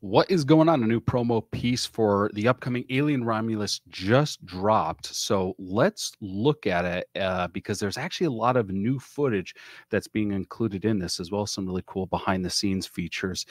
What is going on? A new promo piece for the upcoming Alien Romulus just dropped. So let's look at it because there's actually a lot of new footage that's being included in this, as well as some really cool behind the scenes features.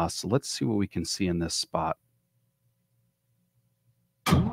So let's see what we can see in this spot. The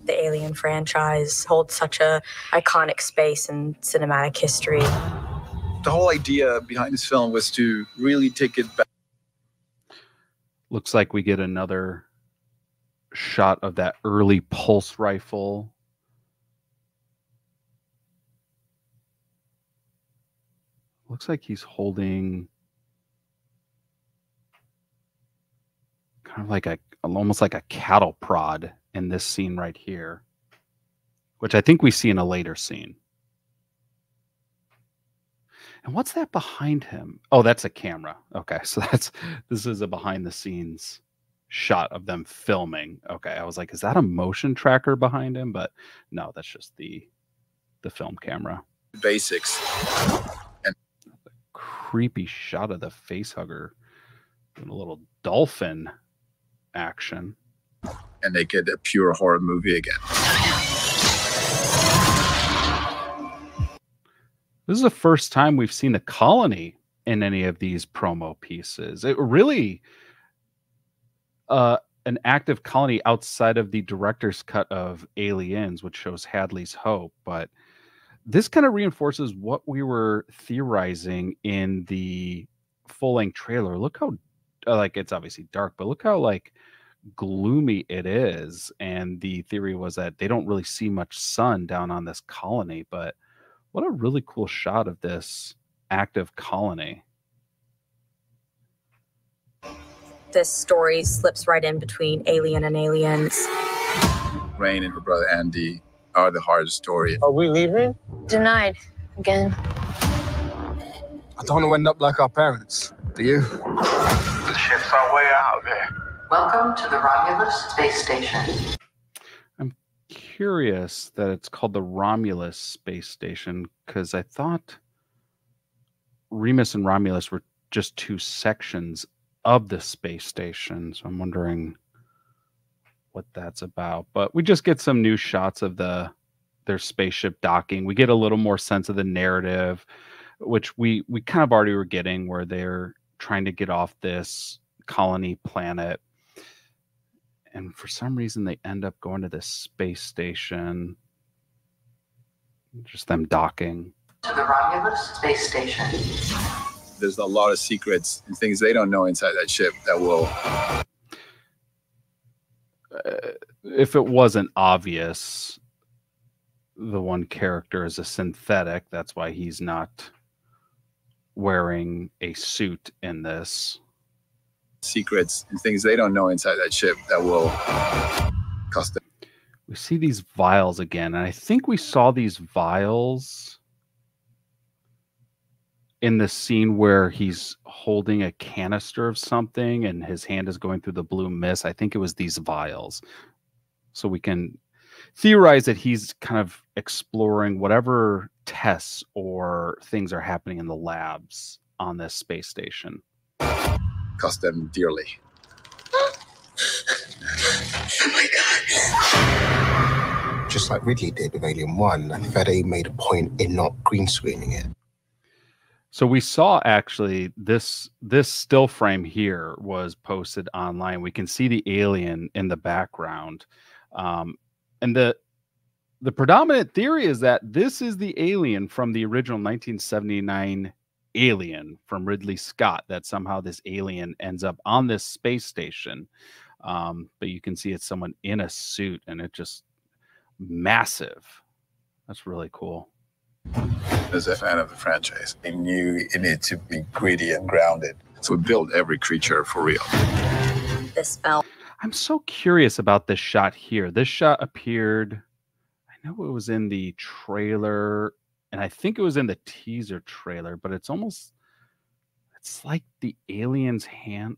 Alien franchise holds such a iconic space in cinematic history. The whole idea behind this film was to really take it back. Looks like we get another shot of that early pulse rifle. Looks like he's holding kind of like almost like a cattle prod in this scene right here, which I think we see in a later scene. And what's that behind him? Oh, that's a camera. Okay, so this is a behind the scenes shot of them filming. Okay, I was like, is that a motion tracker behind him? But no, that's just the film camera. Basics. And creepy shot of the face hugger doing a little dolphin action. And they get a pure horror movie again. This is the first time we've seen the colony in any of these promo pieces. It really an active colony outside of the director's cut of Aliens, which shows Hadley's Hope. But this kind of reinforces what we were theorizing in the full-length trailer. Look how, like, it's obviously dark, but look how, like, gloomy it is. And the theory was that they don't really see much sun down on this colony, but what a really cool shot of this active colony. This story slips right in between Alien and Aliens. Rain and her brother Andy are the hardest story. Are we leaving? Denied. Again. I don't want to end up like our parents. Do you? The ship's our way out there. Welcome to the Romulus space station. I'm curious that it's called the Romulus space station because I thought Remus and Romulus were just two sections of the space station. So I'm wondering what that's about. But we just get some new shots of their spaceship docking. We get a little more sense of the narrative, which we kind of already were getting, where they're trying to get off this colony planet. And for some reason, they end up going to this space station. Just them docking. To the Romulus space station. There's a lot of secrets and things they don't know inside that ship that will... if it wasn't obvious, the one character is a synthetic. That's why he's not wearing a suit in this. Secrets and things they don't know inside that ship that will cost them. We see these vials again, and I think we saw these vials in the scene where he's holding a canister of something and his hand is going through the blue mist. I think it was these vials. So we can theorize that he's kind of exploring whatever tests or things are happening in the labs on this space station. Cost them dearly. Oh my God. Just like Ridley did with Alien 1, and Fede made a point in not green screening it. So we saw actually this still frame here was posted online. We can see the alien in the background. And the predominant theory is that this is the alien from the original 1979 Alien from Ridley Scott, that somehow this alien ends up on this space station. But you can see it's someone in a suit, and it just massive. That's really cool. As a fan of the franchise, I knew it needed to be gritty and grounded. So we built every creature for real. This film. I'm so curious about this shot here. This shot appeared, I know it was in the trailer, and I think it was in the teaser trailer, but it's like the alien's hand.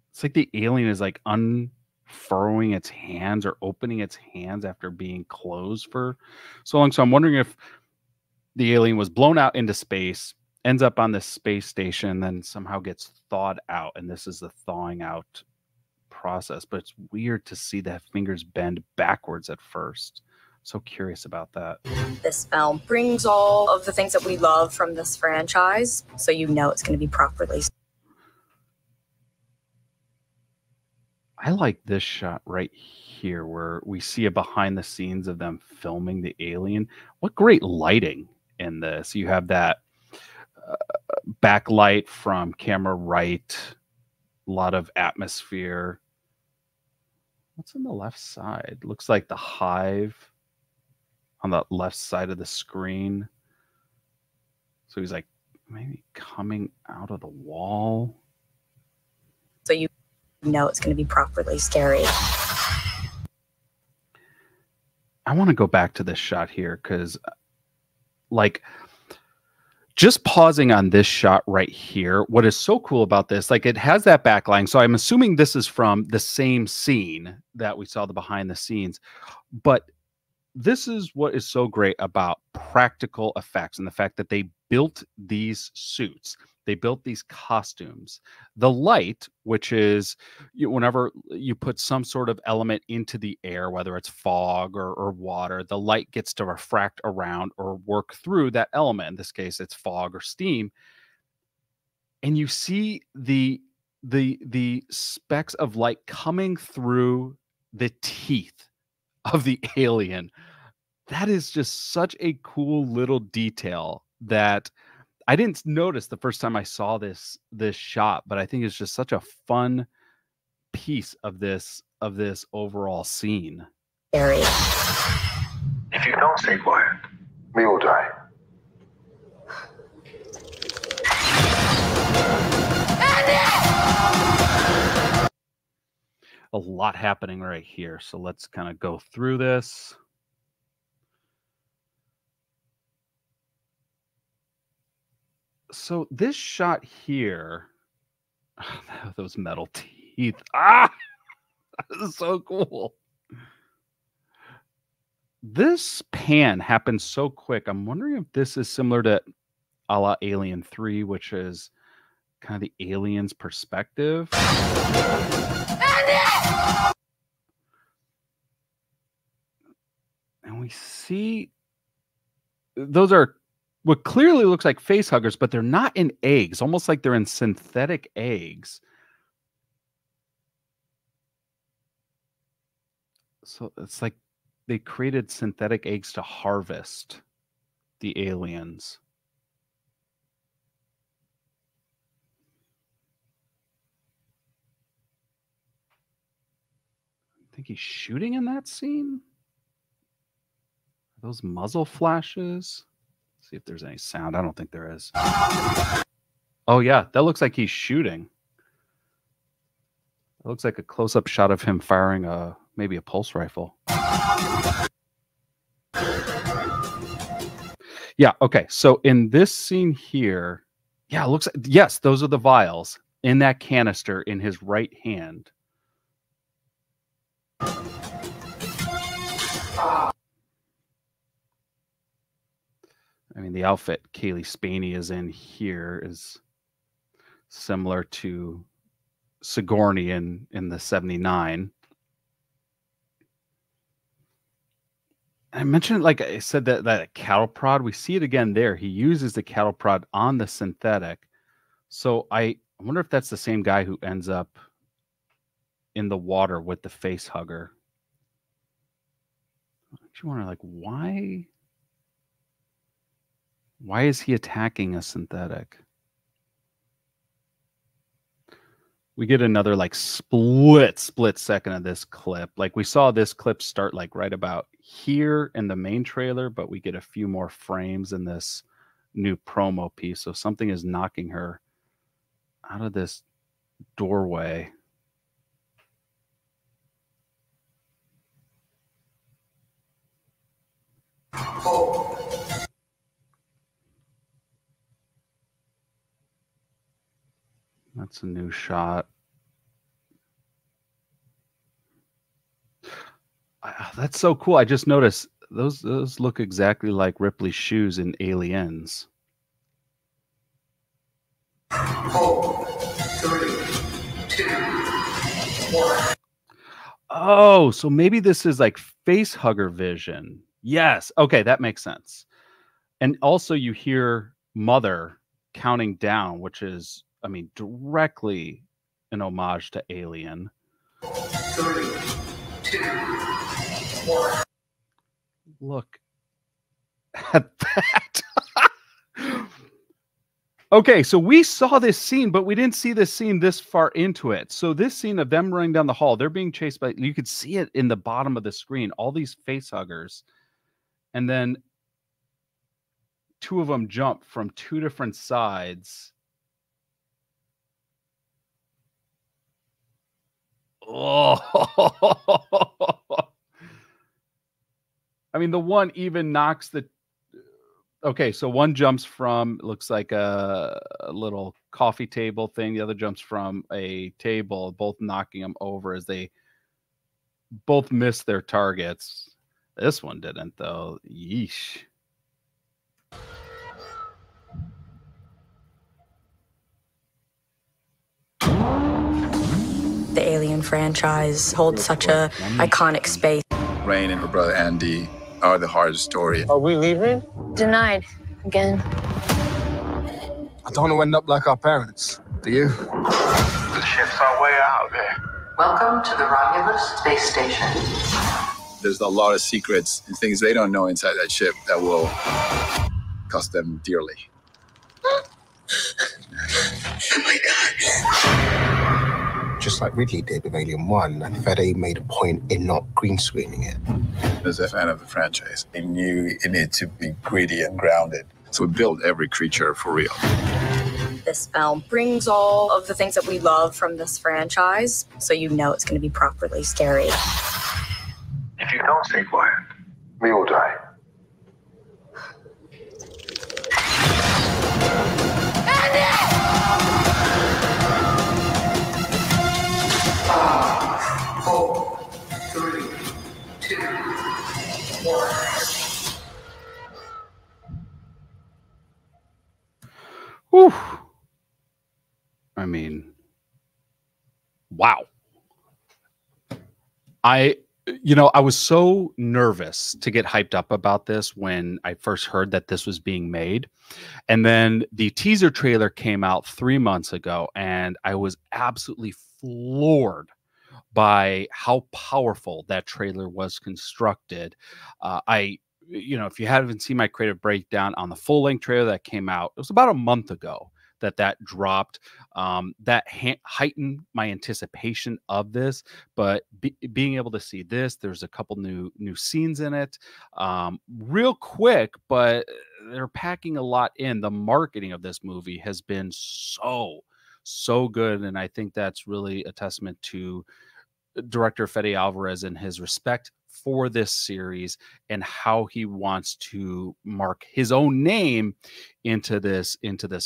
It's like the alien is like unfurrowing its hands or opening its hands after being closed for so long. So I'm wondering if the alien was blown out into space ends up on this space station, then somehow gets thawed out, and this is the thawing out process. But it's weird to see the fingers bend backwards at first. So curious about that. This film brings all of the things that we love from this franchise, so you know it's going to be properly. I like this shot right here where we see a behind the scenes of them filming the alien. What great lighting in this. You have that backlight from camera right, a lot of atmosphere. What's on the left side? Looks like the hive on the left side of the screen. So he's like maybe coming out of the wall. So you know it's going to be properly scary. I want to go back to this shot here because, like, just pausing on this shot right here, what is so cool about this, like, it has that backline. So I'm assuming this is from the same scene that we saw the behind the scenes. But this is what is so great about practical effects and the fact that they built these suits. They built these costumes. The light, which is whenever you put some sort of element into the air, whether it's fog or water, the light gets to refract around or work through that element. In this case, it's fog or steam. And you see the specks of light coming through the teeth of the alien. That is just such a cool little detail that I didn't notice the first time I saw this shot, but I think it's just such a fun piece of this overall scene. Scary. If you don't stay quiet, we will die. A lot happening right here, so let's kind of go through this. So this shot here, those metal teeth. Ah, that is so cool. This pan happens so quick. I'm wondering if this is similar to a la Alien 3, which is kind of the alien's perspective. And we see those are what clearly looks like face huggers, but they're not in eggs, almost like they're in synthetic eggs. So it's like they created synthetic eggs to harvest the aliens. I think he's shooting in that scene. Are those muzzle flashes? See if there's any sound. I don't think there is. Oh, yeah. That looks like he's shooting. It looks like a close-up shot of him firing maybe a pulse rifle. Yeah, okay. So in this scene here, yeah, it looks like, yes, those are the vials in that canister in his right hand. I mean, the outfit Kaylee Spaney is in here is similar to Sigourney in the 79. I mentioned, like I said, that cattle prod. We see it again there. He uses the cattle prod on the synthetic. So I wonder if that's the same guy who ends up in the water with the face hugger. You wonder, like, why is he attacking a synthetic? We get another like split second of this clip. Like we saw this clip start like right about here in the main trailer, but we get a few more frames in this new promo piece. So something is knocking her out of this doorway. That's a new shot. That's so cool. I just noticed those look exactly like Ripley's shoes in Aliens. Oh, so maybe this is like face hugger vision. Yes. Okay, that makes sense. And also you hear Mother counting down, which is, I mean, directly an homage to Alien. 3, 2, 1. Look at that. Okay, so we saw this scene, but we didn't see this scene this far into it. So this scene of them running down the hall, they're being chased by, you could see it in the bottom of the screen, all these face huggers. And then two of them jump from two different sides. Oh, I mean, the one even knocks the. Okay, so one jumps from, looks like a little coffee table thing. The other jumps from a table, both knocking them over as they both miss their targets. This one didn't, though. Yeesh. The Alien franchise holds such a iconic space. Rain and her brother Andy are the hardest story. Are we leaving? Denied. Again. I don't want to end up like our parents. Do you? The ship's our way out there. Welcome to the Romulus space station. There's a lot of secrets and things they don't know inside that ship that will cost them dearly. Oh my God. Just like Ridley did with Alien 1, and Fede made a point in not green screening it. As a fan of the franchise, I knew it needed to be gritty and grounded. So we built every creature for real. This film brings all of the things that we love from this franchise, so you know it's going to be properly scary. If you don't stay quiet, we will die. Four, 3, 2, 1. Whew. I mean, wow. I was so nervous to get hyped up about this when I first heard that this was being made. And then the teaser trailer came out 3 months ago, and I was absolutely floored by how powerful that trailer was constructed. If you haven't seen my creative breakdown on the full length trailer that came out, it was about a month ago that dropped. That heightened my anticipation of this, but being able to see this, there's a couple new scenes in it, real quick, but they're packing a lot in. The marketing of this movie has been so good, and I think that's really a testament to director Fede Alvarez and his respect for this series and how he wants to mark his own name into this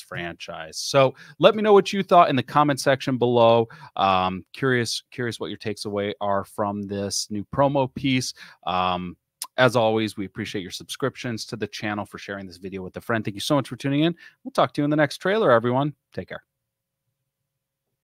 franchise. So let me know what you thought in the comment section below. Curious what your takes away are from this new promo piece. As always, we appreciate your subscriptions to the channel, for sharing this video with a friend. Thank you so much for tuning in. We'll talk to you in the next trailer, everyone. Take care.